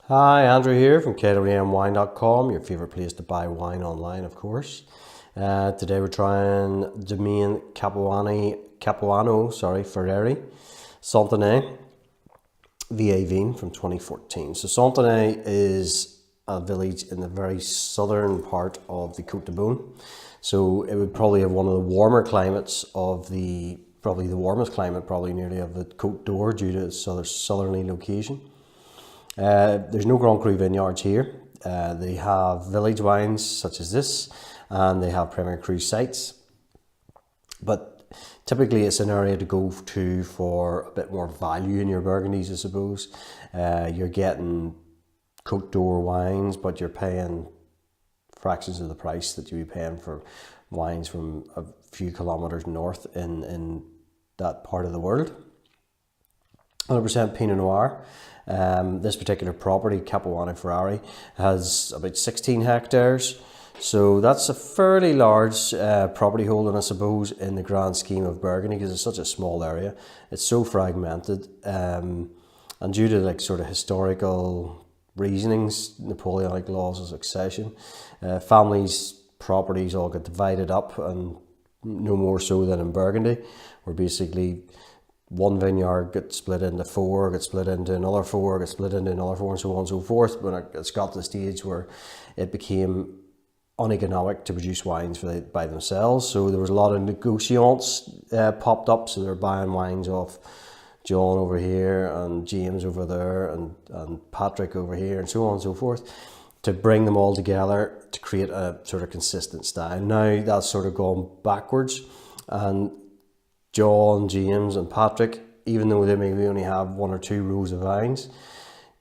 Hi, Andrew here from KWMWine.com, your favourite place to buy wine online, of course. Today we're trying Domaine Capuano, Ferreri, Santenay, Vignes from 2014. So Santenay is a village in the very southern part of the Côte de Beaune. So it would probably have one of the warmer climates of probably the warmest climate nearly of the Côte d'Or due to its southerly location. There's no Grand Cru vineyards here. They have village wines such as this, and they have Premier Cru sites. But typically it's an area to go to for a bit more value in your Burgundies, I suppose. You're getting Côte d'Or wines, but you're paying fractions of the price that you'd be paying for wines from a few kilometres north in that part of the world. 100% Pinot Noir. This particular property, Capuano Ferreri, has about 16 hectares. So that's a fairly large property holding, I suppose, in the grand scheme of Burgundy, because it's such a small area. It's so fragmented. And due to sort of historical reasonings, Napoleonic laws of succession, families' properties all get divided up, and no more so than in Burgundy, where basically one vineyard gets split into four, gets split into another four, gets split into another four, and so on and so forth. When it's got to the stage where it became uneconomic to produce wines by themselves, so there was a lot of negotiants popped up. So they're buying wines off John over here and James over there and Patrick over here and so on and so forth, to bring them all together to create a sort of consistent style. Now that's sort of gone backwards, and John, James and Patrick, even though they maybe only have one or two rows of vines,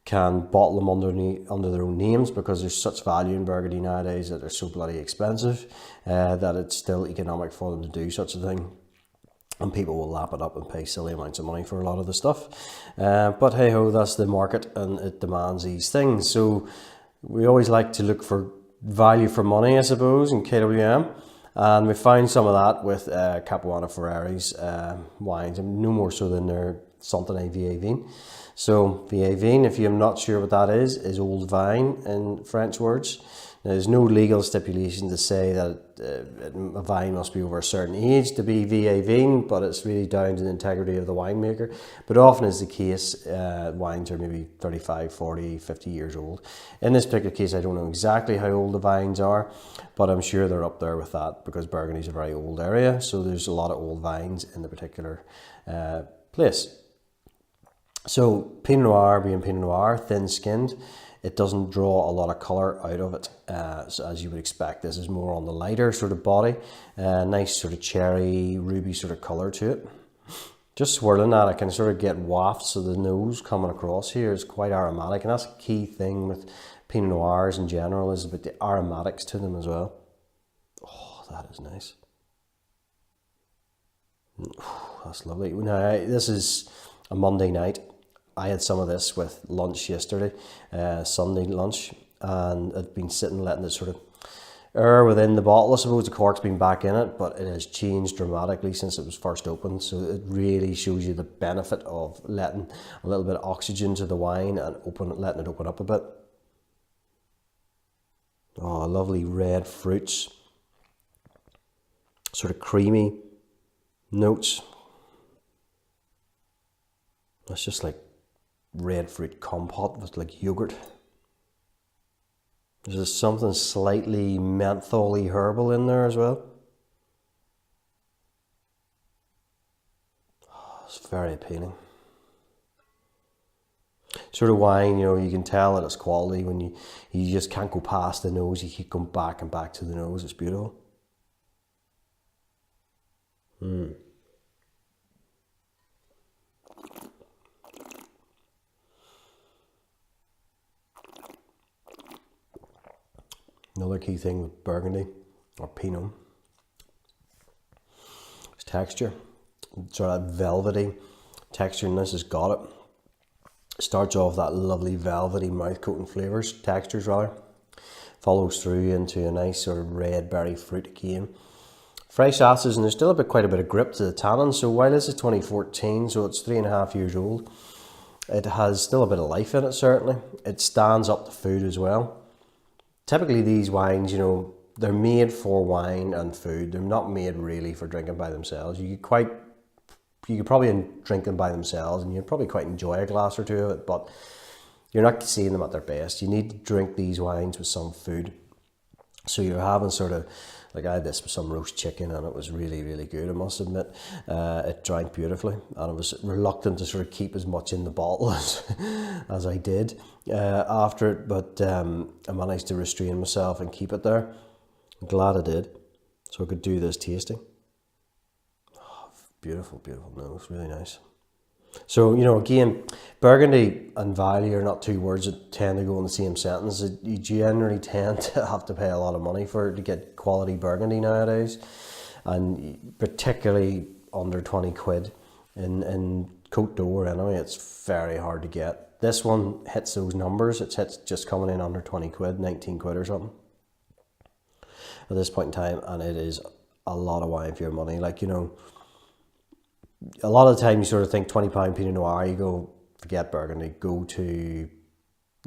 can bottle them under their own names, because there's such value in Burgundy nowadays that they're so bloody expensive that it's still economic for them to do such a thing. And people will lap it up and pay silly amounts of money for a lot of the stuff. But hey ho, that's the market and it demands these things. So we always like to look for value for money, I suppose, in KWM. And we found some of that with Capuano Ferreri's wines, and no more so than their Santenay Vielles. So Vielles, if you're not sure what that is old vine in French words. Now, there's no legal stipulation to say that a vine must be over a certain age to be Vielles, but it's really down to the integrity of the winemaker. But often is the case, wines are maybe 35, 40, 50 years old. In this particular case, I don't know exactly how old the vines are, but I'm sure they're up there with that, because Burgundy is a very old area, so there's a lot of old vines in the particular place. So Pinot Noir being Pinot Noir, thin-skinned, it doesn't draw a lot of colour out of it, so as you would expect. This is more on the lighter sort of body, nice sort of cherry, ruby sort of colour to it. Just swirling that, I can sort of get wafts of the nose coming across here. It's quite aromatic, and that's a key thing with Pinot Noirs in general, is about the aromatics to them as well. Oh, that is nice. Oh, that's lovely. Now, this is a Monday night. I had some of this with lunch yesterday, Sunday lunch, and I've been sitting letting it sort of air within the bottle. I suppose the cork's been back in it, but it has changed dramatically since it was first opened. So it really shows you the benefit of letting a little bit of oxygen to the wine and letting it open up a bit. Oh, lovely red fruits, sort of creamy notes. It's just like red fruit compote with like yogurt. There's something slightly mentholy herbal in there as well. Oh, it's very appealing. Sort of wine, you can tell that it's quality when you just can't go past the nose. You keep going back and back to the nose. It's beautiful. Another key thing with Burgundy or Pinot is texture. Sort of velvety texture, and this has got it. Starts off that lovely velvety mouth coating flavours, textures rather. Follows through into a nice sort of red berry fruit again. Fresh acids, and there's still quite a bit of grip to the tannin. So while this is 2014, so it's 3.5 years old, It has still a bit of life in it, certainly. It stands up to food as well. Typically these wines, you know, they're made for wine and food. They're not made really for drinking by themselves. You could probably drink them by themselves and you'd probably quite enjoy a glass or two of it, but you're not seeing them at their best. You need to drink these wines with some food. So you're having sort of, like I had this with some roast chicken and it was really, really good, I must admit. It drank beautifully and I was reluctant to sort of keep as much in the bottle as I did after it, but I managed to restrain myself and keep it there. I'm glad I did, so I could do this tasting. Oh, beautiful, beautiful nose, really nice. So, you know, again, Burgundy and value are not two words that tend to go in the same sentence. You generally tend to have to pay a lot of money to get quality Burgundy nowadays, and particularly under 20 quid in Côte d'Or anyway, it's very hard to get. This one hits those numbers. It's just coming in under 20 quid, 19 quid or something at this point in time, and it is a lot of wine for your money. Like, you know, a lot of the time you sort of think £20 Pinot Noir, you go, forget Burgundy, go to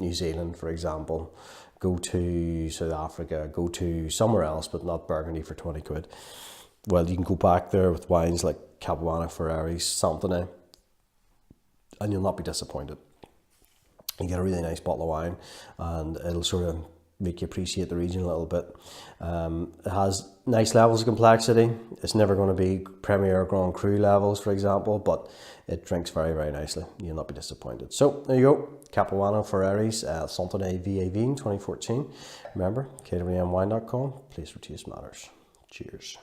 New Zealand, for example, go to South Africa, go to somewhere else, but not Burgundy for 20 quid. Well, you can go back there with wines like Capuano, Ferreri, Santenay, and you'll not be disappointed. You get a really nice bottle of wine and it'll sort of make you appreciate the region a little bit. It has nice levels of complexity. It's never going to be Premier Grand Cru levels, for example, but it drinks very, very nicely. You'll not be disappointed. So there you go. Capuano Ferreri's Santenay Vignes 2014. Remember, caterwine.com. Place where taste matters. Cheers.